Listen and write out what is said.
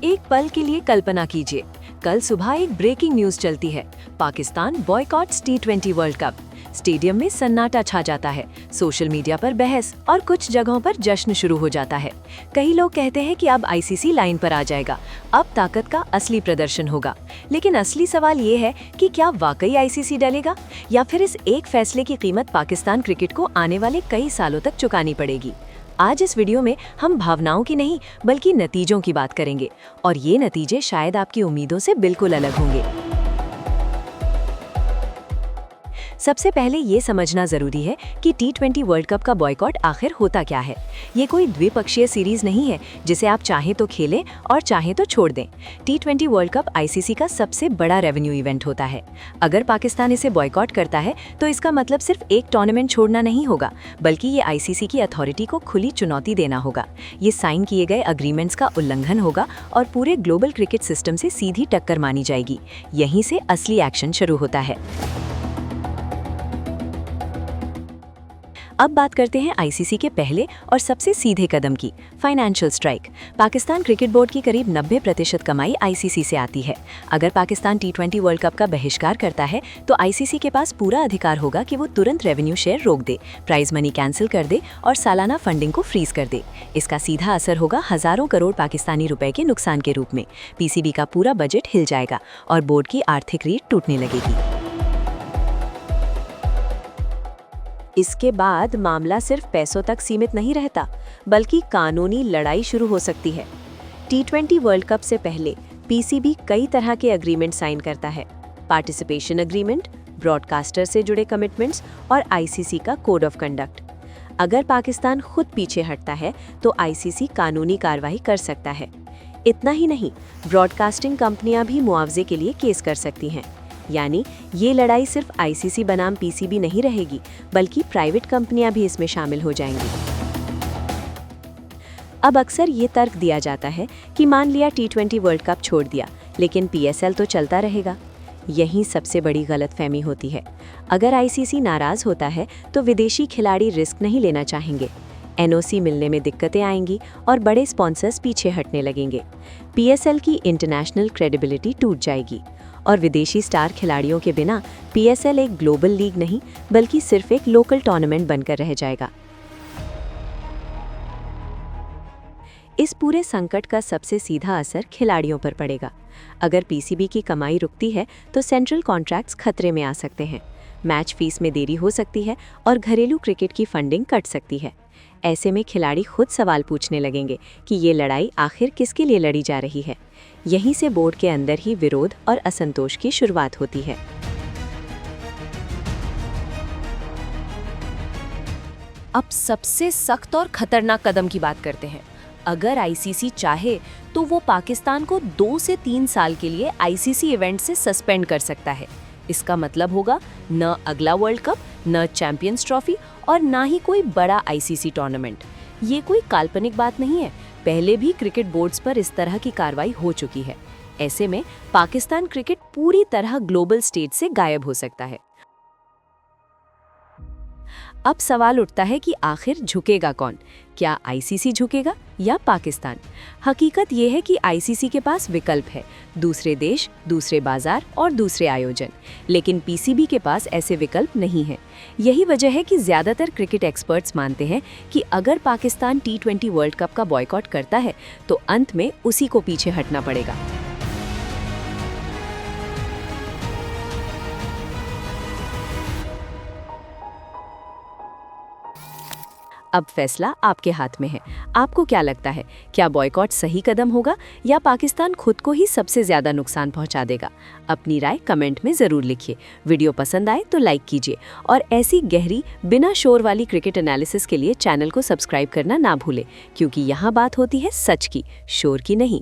एक पल के लिए कल्पना कीजिए, कल सुबह एक ब्रेकिंग न्यूज चलती है। Pakistan boycotts T20 world cup. Stadium में सन्नाटा छा जाता है, सोशल मीडिया पर बहस और कुछ जगहों पर जश्न शुरू हो जाता है। कई लोग कहते हैं कि अब ICC लाइन पर आ जाएगा, अब ताकत का असली प्रदर्शन होगा। लेकिन असली सवाल ये है कि क्या वाकई ICC डलेगा, या फिर इस एक फैसले की कीमत पाकिस्तान क्रिकेट को आने वाले कई सालों तक चुकानी पड़ेगी। आज इस वीडियो में हम भावनाओं की नहीं बल्कि नतीजों की बात करेंगे, और ये नतीजे शायद आपकी उम्मीदों से बिल्कुल अलग होंगे। सबसे पहले ये समझना जरूरी है कि T20 वर्ल्ड कप का बॉयकॉट आखिर होता क्या है। ये कोई द्विपक्षीय सीरीज नहीं है जिसे आप चाहें तो खेलें और चाहें तो छोड़ दें। T20 वर्ल्ड कप ICC का सबसे बड़ा रेवेन्यू इवेंट होता है। अगर पाकिस्तान इसे बॉयकॉट करता है तो इसका मतलब सिर्फ एक टूर्नामेंट छोड़ना नहीं होगा, बल्कि ये ICC की अथॉरिटी को खुली चुनौती देना होगा। ये साइन किए गए अग्रीमेंट्स का उल्लंघन होगा और पूरे ग्लोबल क्रिकेट सिस्टम से सीधी टक्कर मानी जाएगी। यहीं से असली एक्शन शुरू होता है। अब बात करते हैं ICC के पहले और सबसे सीधे कदम की, financial strike. Pakistan cricket board की करीब 90% कमाई ICC से आती है। अगर पाकिस्तान T20 वर्ल्ड कप का बहिष्कार करता है तो ICC के पास पूरा अधिकार होगा कि वो तुरंत रेवेन्यू शेयर रोक दे, प्राइज मनी कैंसिल कर दे और सालाना फंडिंग को फ्रीज कर दे। इसका सीधा असर होगा हजारों करोड़ पाकिस्तानी रुपए के नुकसान के रूप में। PCB का पूरा बजट हिल जाएगा और बोर्ड की आर्थिक रीढ़ टूटने लगेगी। इसके बाद मामला सिर्फ पैसों तक सीमित नहीं रहता, बल्कि कानूनी लड़ाई शुरू हो सकती है। T20 वर्ल्ड कप से पहले PCB कई तरह के एग्रीमेंट साइन करता है। पार्टिसिपेशन एग्रीमेंट, ब्रॉडकास्टर से जुड़े कमिटमेंट्स और ICC का कोड ऑफ कंडक्ट। अगर पाकिस्तान खुद पीछे हटता है तो ICC कानूनी कार्रवाई कर सकता है। इतना ही नहीं, ब्रॉडकास्टिंग कंपनियां भी मुआवजे के लिए केस कर सकती हैं। यानी ये लड़ाई सिर्फ ICC बनाम PCB नहीं रहेगी, बल्कि प्राइवेट कंपनियां भी इसमें शामिल हो जाएंगी। अब अक्सर ये तर्क दिया जाता है कि मान लिया T20 वर्ल्ड कप छोड़ दिया, लेकिन PSL तो चलता रहेगा। यही सबसे बड़ी गलतफहमी होती है। अगर ICC नाराज होता है तो विदेशी खिलाड़ी रिस्क नहीं लेना चाहेंगे। NOC मिलने में दिक्कतें आएंगी और बड़े स्पॉन्सर्स पीछे हटने लगेंगे। PSL की इंटरनेशनल क्रेडिबिलिटी टूट जाएगी और विदेशी स्टार खिलाड़ियों के बिना PSL एक ग्लोबल लीग नहीं बल्कि सिर्फ एक लोकल टूर्नामेंट बनकर रह जाएगा। इस पूरे संकट का सबसे सीधा असर खिलाड़ियों पर पड़ेगा। अगर PCB की कमाई रुकती है तो सेंट्रल कॉन्ट्रैक्ट्स खतरे में आ सकते हैं, मैच फीस में देरी हो सकती है और घरेलू क्रिकेट की फंडिंग कट सकती है। ऐसे में खिलाड़ी खुद सवाल पूछने लगेंगे कि ये लड़ाई आखिर किसके लिए लड़ी जा रही है। यहीं से बोर्ड के अंदर ही विरोध और असंतोष की शुरुआत होती है। अब सबसे सख्त और खतरनाक कदम की बात करते हैं। अगर ICC चाहे तो वो पाकिस्तान को 2 से 3 साल के लिए ICC इवेंट से सस्पेंड कर सकता है। इसका मतलब होगा न अगला वर्ल्ड कप, न चैंपियंस ट्रॉफी और ना ही कोई बड़ा ICC टूर्नामेंट। ये कोई काल्पनिक बात नहीं है, पहले भी क्रिकेट बोर्ड्स पर इस तरह की कार्रवाई हो चुकी है। ऐसे में पाकिस्तान क्रिकेट पूरी तरह ग्लोबल स्टेज से गायब हो सकता है। अब सवाल उठता है कि आखिर झुकेगा कौन? क्या ICC झुकेगा या पाकिस्तान? हकीकत यह है कि ICC के पास विकल्प है, दूसरे देश, दूसरे बाजार और दूसरे आयोजन। लेकिन PCB के पास ऐसे विकल्प नहीं है। यही वजह है कि ज़्यादातर क्रिकेट एक्सपर्ट्स मानते हैं कि अगर पाकिस्तान T20 वर्ल्ड कप का बॉयकॉट करता है तो अंत में उसी को पीछे हटना पड़ेगा। अब फैसला आपके हाथ में है। आपको क्या लगता है, क्या बॉयकॉट सही कदम होगा या पाकिस्तान खुद को ही सबसे ज्यादा नुकसान पहुंचा देगा? अपनी राय कमेंट में जरूर लिखिए। वीडियो पसंद आए तो लाइक कीजिए और ऐसी गहरी बिना शोर वाली क्रिकेट एनालिसिस के लिए चैनल को सब्सक्राइब करना ना भूलें, क्योंकि यहाँ बात होती है सच की, शोर की नहीं।